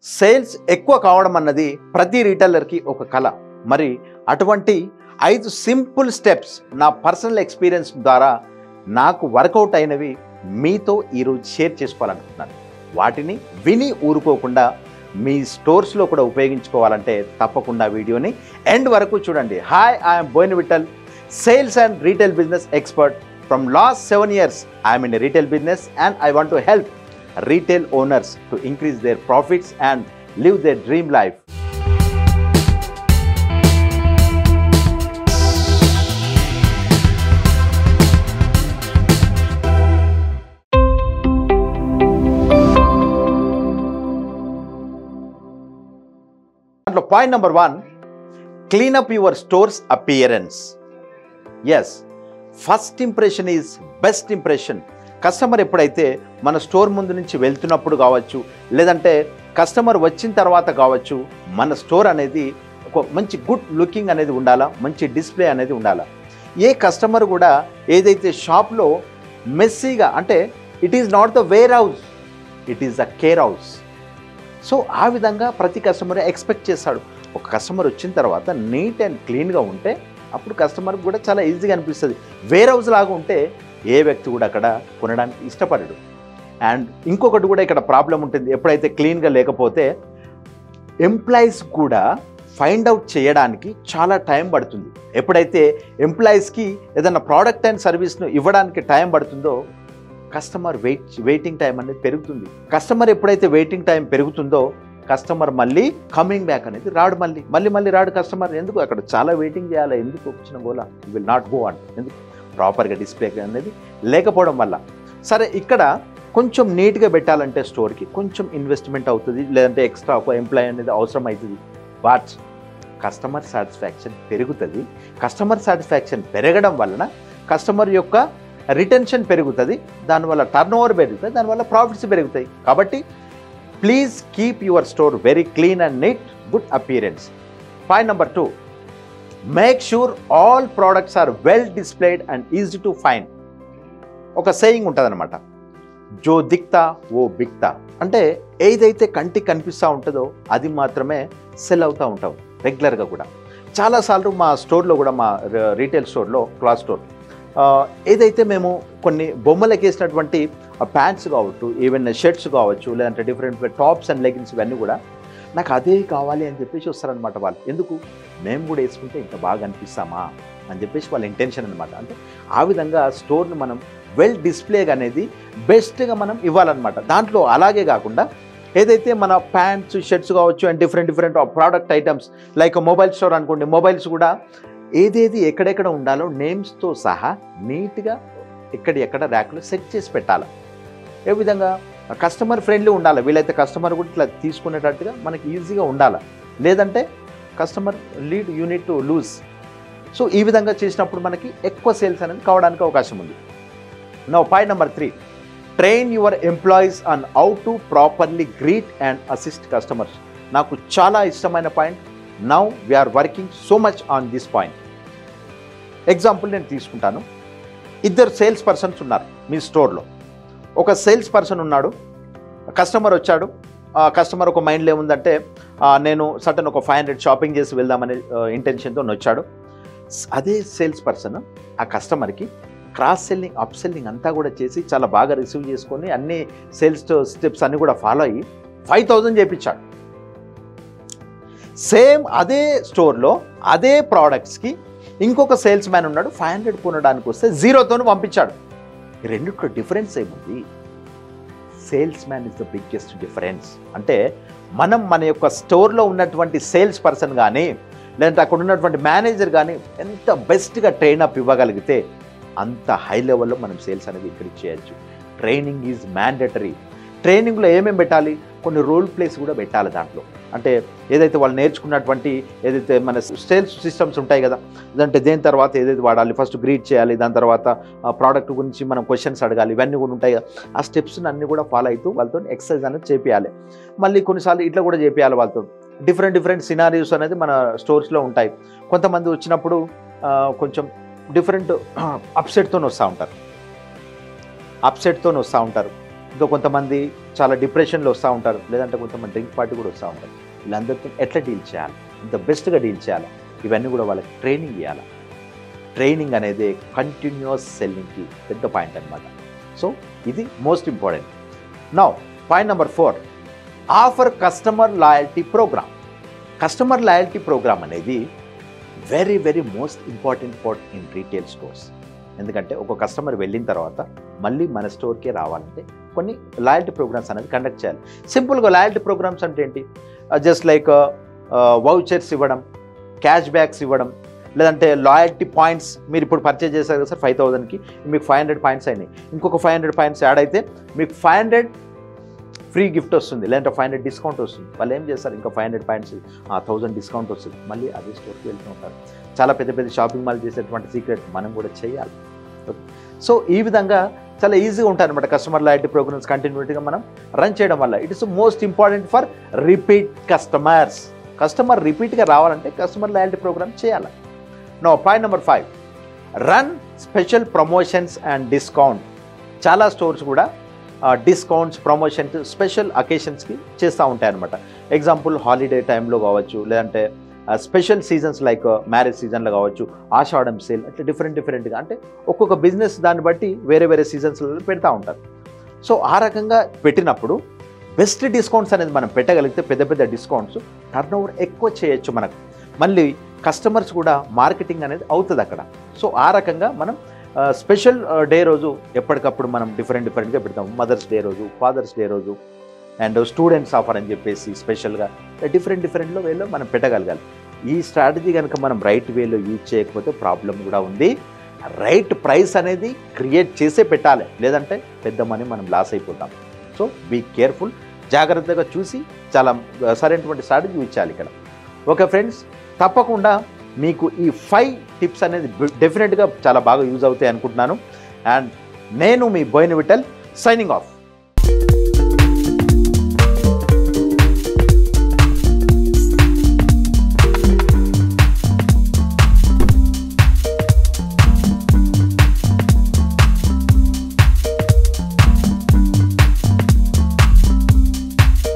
Sales ఎక్కువ కావడం అన్నది ప్రతి రీటైలర్కి ఒక కళ. మరి అటువంటి 5 సింపుల్ స్టెప్స్ నా పర్సనల్ ఎక్స్పీరియన్స్ ద్వారా నాకు వర్కౌట్ అయినవి మీతో ఈరోజు షేర్ చేసుకోవాలనుకుంటున్నాను. వాటిని విని ఊరుకోకుండా మీ స్టోర్స్లో కూడా ఉపయోగించుకోవాలంటే తప్పకుండా వీడియోని ఎండ్ వరకు చూడండి. Hi, I'm Boina Vithal, sales and retail business expert. From last 7 years, I am in a retail business and I want to help retail owners to increase their profits and live their dream life. Point number 1, clean up your store's appearance. Yes. First impression is best impression. Customer ఎప్పుడైతే మన store ముందు నుంచి వెళ్తున్నప్పుడు కావచ్చు, లేదంటే customer వచ్చిన తర్వాత కావచ్చు, మన స్టోర్ అనేది ఒక మంచి గుడ్ లుకింగ్ అనేది ఉండాలా, మంచి డిస్ప్లే అనేది ఉండాలా. ఏ కస్టమర్ కూడా ఏదైతే షాప్లో మెస్సీగా, అంటే it is not the wear house, it is the care house. So ఆ విధంగా ప్రతి కస్టమర్ ఎక్స్పెక్ట్ చేస్తాడు. ఒక కస్టమర్ వచ్చిన తర్వాత నీట్ అండ్ క్లీన్గా ఉంటే అప్పుడు కస్టమర్కి కూడా చాలా ఈజీగా అనిపిస్తుంది. వేర్ హౌస్ లాగా ఉంటే ఏ వ్యక్తి కూడా అక్కడ కొనడానికి ఇష్టపడడు. అండ్ ఇంకొకటి కూడా ఇక్కడ ప్రాబ్లం ఉంటుంది. ఎప్పుడైతే క్లీన్గా లేకపోతే ఎంప్లాయీస్ కూడా ఫైండ్ అవుట్ చేయడానికి చాలా టైం పడుతుంది. ఎప్పుడైతే ఎంప్లాయీస్కి ఏదైనా ప్రోడక్ట్ అండ్ సర్వీస్ను ఇవ్వడానికి టైం పడుతుందో కస్టమర్ వెయిటింగ్ టైం అనేది పెరుగుతుంది. కస్టమర్ ఎప్పుడైతే వెయిటింగ్ టైం పెరుగుతుందో కస్టమర్ మళ్ళీ కమింగ్ బ్యాక్ అనేది రాడు, మళ్ళీ రాడు కస్టమర్. ఎందుకు? అక్కడ చాలా వెయిటింగ్ చేయాలి. ఎందుకు వచ్చిన గోలా విల్ నాట్ గో అండ్ ఎందుకు ప్రాపర్గా డిస్ప్లే అనేది లేకపోవడం వల్ల. సరే, ఇక్కడ కొంచెం నీట్గా పెట్టాలంటే స్టోర్కి కొంచెం ఇన్వెస్ట్మెంట్ అవుతుంది, లేదంటే ఎక్స్ట్రా ఒక ఎంప్లాయీ అనేది అవసరం అవుతుంది. బట్ కస్టమర్ సాటిస్ఫాక్షన్ పెరుగుతుంది. కస్టమర్ సాటిస్ఫాక్షన్ పెరగడం వలన కస్టమర్ యొక్క రిటెన్షన్ పెరుగుతుంది, దానివల్ల టర్న్ ఓవర్ పెరుగుతుంది, దానివల్ల ప్రాఫిట్స్ పెరుగుతాయి. కాబట్టి please keep your store very clean and neat, good appearance. Point number 2, make sure all products are well displayed and easy to find. ఒక సేయింగ్ ఉంటుంది అనమాట, జో దిక్తా ఓ బిక్తా. అంటే ఏదైతే కంటికి కనిపిస్తూ ఉంటుందో అది మాత్రమే సెల్ అవుతూ ఉంటాం రెగ్యులర్గా కూడా. చాలాసార్లు మా స్టోర్లో కూడా, మా రీటైల్ స్టోర్లో, క్లాత్ స్టోర్, ఏదైతే మేము కొన్ని బొమ్మలకి వేసినటువంటి ప్యాంట్స్ కావచ్చు, ఈవెన్ షర్ట్స్ కావచ్చు, లేదంటే డిఫరెంట్ టాప్స్ అండ్ లెగిన్స్, ఇవన్నీ కూడా నాకు అదే కావాలి అని చెప్పేసి వస్తారనమాట వాళ్ళు. ఎందుకు? మేము కూడా వేసుకుంటే ఇంత బాగా అనిపిస్తామా అని చెప్పేసి వాళ్ళ ఇంటెన్షన్ అనమాట. అంటే ఆ విధంగా స్టోర్ని మనం వెల్ డిస్ప్లేగా అనేది బెస్ట్గా మనం ఇవ్వాలన్నమాట. దాంట్లో అలాగే కాకుండా ఏదైతే మన ప్యాంట్స్, షర్ట్స్ కావచ్చు and different product items, like mobile store అనుకోండి, మొబైల్స్ కూడా ఏదేది ఎక్కడెక్కడ ఉండాలో నేమ్స్తో సహా నీట్గా ఎక్కడ ర్యాక్లో సెట్ చేసి పెట్టాలి. ఏ విధంగా కస్టమర్ ఫ్రెండ్లీ ఉండాలి. వీలైతే కస్టమర్ కూడా ఇట్లా తీసుకునేటట్టుగా మనకి ఈజీగా ఉండాలి, లేదంటే customer lead unit to lose. So ఈ విధంగా చేసినప్పుడు మనకి ఎక్కువ సేల్స్ అనేది కావడానికి అవకాశం ఉంది. Now point number 3, train your employees on how to properly greet and assist customers. నాకు చాలా ఇష్టమైన point. Now we are working so much on this point. Example నేను తీసుకుంటాను. 2 సేల్స్ పర్సన్స్ ఉన్నారు మీ స్టోర్లో. ఒక సేల్స్ పర్సన్ ఉన్నాడు, కస్టమర్ వచ్చాడు. కస్టమర్ ఒక మైండ్లో ఏముందంటే, నేను సటన్ ఒక 500 షాపింగ్ చేసి వెళ్దామనే ఇంటెన్షన్తో వచ్చాడు. అదే సేల్స్ పర్సన్ ఆ కస్టమర్కి క్రాస్ సెల్లింగ్, అప్ సెల్లింగ్ అంతా కూడా చేసి చాలా బాగా రిసీవ్ చేసుకొని అన్ని సేల్స్ స్టెప్స్ అన్నీ కూడా ఫాలో అయ్యి 5,000 చేయించాడు. సేమ్ అదే స్టోర్లో అదే ప్రోడక్ట్స్కి ఇంకొక సేల్స్ మ్యాన్ ఉన్నాడు, 500 కొనడానికి వస్తే 0తో పంపించాడు. ఈ రెండిట్లో డిఫరెన్స్ ఏముంది? Sales man is the biggest difference. అంటే మనం మన యొక్క స్టోర్లో ఉన్నటువంటి సేల్స్ పర్సన్ కానీ, లేదంటే అక్కడ ఉన్నటువంటి మేనేజర్ కానీ ఎంత బెస్ట్గా ట్రైనప్ ఇవ్వగలిగితే అంత హై లెవెల్లో మనం సేల్స్ అనేది ఇంక్రీజ్ చేయొచ్చు. Training is mandatory. ట్రైనింగ్లో ఏమేమి పెట్టాలి? కొన్ని రోల్ ప్లేస్ కూడా పెట్టాలి దాంట్లో. అంటే ఏదైతే వాళ్ళు నేర్చుకున్నటువంటి ఏదైతే మన సేల్స్ సిస్టమ్స్ ఉంటాయి కదా, అంటే దేని తర్వాత ఏదైతే వాడాలి, ఫస్ట్ గ్రీట్ చేయాలి, దాని తర్వాత ప్రోడక్ట్ గురించి మనం క్వశ్చన్స్ అడగాలి, ఇవన్నీ కూడా ఉంటాయి కదా. ఆ స్టెప్స్ అన్నీ కూడా ఫాలో అవుతూ వాళ్ళతో ఎక్సర్సైజ్ అనేది చేపియాలి. మళ్ళీ కొన్నిసార్లు ఇట్లా కూడా చేపియాలి వాళ్ళతో. డిఫరెంట్ సినారియోస్ అనేది మన స్టోర్స్లో ఉంటాయి. కొంతమంది వచ్చినప్పుడు కొంచెం డిఫరెంట్ అప్సెట్తో వస్తూ ఉంటారు. ఇంకా కొంతమంది చాలా డిప్రెషన్లో వస్తూ ఉంటారు, లేదంటే కొంతమంది డ్రింక్ పార్టీ కూడా వస్తూ ఉంటారు. వీళ్ళందరితో ఎట్లా డీల్ చేయాలి, ఇంత బెస్ట్గా డీల్ చేయాలి, ఇవన్నీ కూడా వాళ్ళకి ట్రైనింగ్ ఇవ్వాలి. ట్రైనింగ్ అనేది కంటిన్యూస్ సెల్లింగ్కి పెద్ద పాయింట్ అనమాట. సో ఇది most important. Now point number 4, offer customer loyalty program. Customer loyalty program అనేది very very most important part in retail stores. ఎందుకంటే ఒక కస్టమర్ వెళ్ళిన తర్వాత మళ్ళీ మన స్టోర్కే రావాలంటే కొన్ని లాయల్టీ ప్రోగ్రామ్స్ అనేది కండక్ట్ చేయాలి. సింపుల్గా లాయల్టీ ప్రోగ్రామ్స్ అంటే ఏంటి, జస్ట్ లైక్ వౌచర్స్ ఇవ్వడం, క్యాష్ బ్యాక్స్ ఇవ్వడం, లేదంటే లాయల్టీ పాయింట్స్. మీరు ఇప్పుడు పర్చేజ్ చేశారు కదా సార్ 5,000కి, మీకు 500 పాయింట్స్ అయినాయి, ఇంకొక 500 పాయింట్స్ యాడ్ అయితే మీకు 500 ఫ్రీ గిఫ్ట్ వస్తుంది, లేదంటే 500 డిస్కౌంట్ వస్తుంది. వాళ్ళు ఏం చేస్తారు, ఇంకా 500 పాయింట్స్ 1000 డిస్కౌంట్ వస్తుంది, మళ్ళీ అదే స్టోర్కి వెళ్తూ ఉంటారు. చాలా పెద్ద పెద్ద షాపింగ్ మాల్ చేసేటువంటి సీక్రెట్ మనం కూడా చేయాలి. ఓకే, సో ఈ విధంగా చాలా ఈజీగా ఉంటాయి అనమాట కస్టమర్ లాయల్టీ ప్రోగ్రామ్స్ కంటిన్యూటీగా మనం రన్ చేయడం వల్ల. It is most important for repeat customers. Customer రిపీట్గా రావాలంటే కస్టమర్ లాయల్టీ ప్రోగ్రామ్ చేయాలి. Now point number 5, run special promotions and discount. చాలా స్టోర్స్ కూడా డిస్కౌంట్స్, ప్రమోషన్స్ స్పెషల్ అకేషన్స్కి చేస్తూ ఉంటాయి అనమాట. ఎగ్జాంపుల్ హాలిడే టైంలో కావచ్చు, లేదంటే స్పెషల్ సీజన్స్ లైక్ మ్యారేజ్ సీజన్లో కావచ్చు, ఆషాఢం సేల్, అట్లా డిఫరెంట్గా అంటే ఒక్కొక్క బిజినెస్ దాన్ని బట్టి వేరే వేరే సీజన్స్లో పెడతా ఉంటారు. సో ఆ రకంగా పెట్టినప్పుడు బెస్ట్ డిస్కౌంట్స్ అనేది మనం పెట్టగలిగితే పెద్ద పెద్ద డిస్కౌంట్స్ టర్న్ ఓవర్ ఎక్కువ చేయొచ్చు మనకు, మళ్ళీ కస్టమర్స్ కూడా మార్కెటింగ్ అనేది అవుతుంది అక్కడ. సో ఆ రకంగా మనం స్పెషల్ డే రోజు ఎప్పటికప్పుడు మనం డిఫరెంట్గా పెడతాం. మదర్స్ డే రోజు, ఫాదర్స్ డే రోజు, అండ్ స్టూడెంట్స్ ఆఫర్ అని చెప్పేసి స్పెషల్గా డిఫరెంట్లో వేలో మనం పెట్టగలగాలి. ఈ స్ట్రాటజీ కనుక మనం రైట్ వేలో యూజ్ చేయకపోతే ప్రాబ్లం కూడా ఉంది. రైట్ ప్రైస్ అనేది క్రియేట్ చేసే పెట్టాలి, లేదంటే పెద్ద మనీ మనం లాస్ అయిపోతాం. సో బీ కేర్ఫుల్, జాగ్రత్తగా చూసి చాలా సరైనటువంటి స్ట్రాటజీ యూజ్ చేయాలి ఇక్కడ. ఓకే ఫ్రెండ్స్, తప్పకుండా మీకు ఈ 5 టిప్స్ అనేది డెఫినెట్గా చాలా బాగా యూజ్ అవుతాయి అనుకుంటున్నాను. అండ్ నేను మీ బోయిన విఠల్ సైనింగ్ ఆఫ్.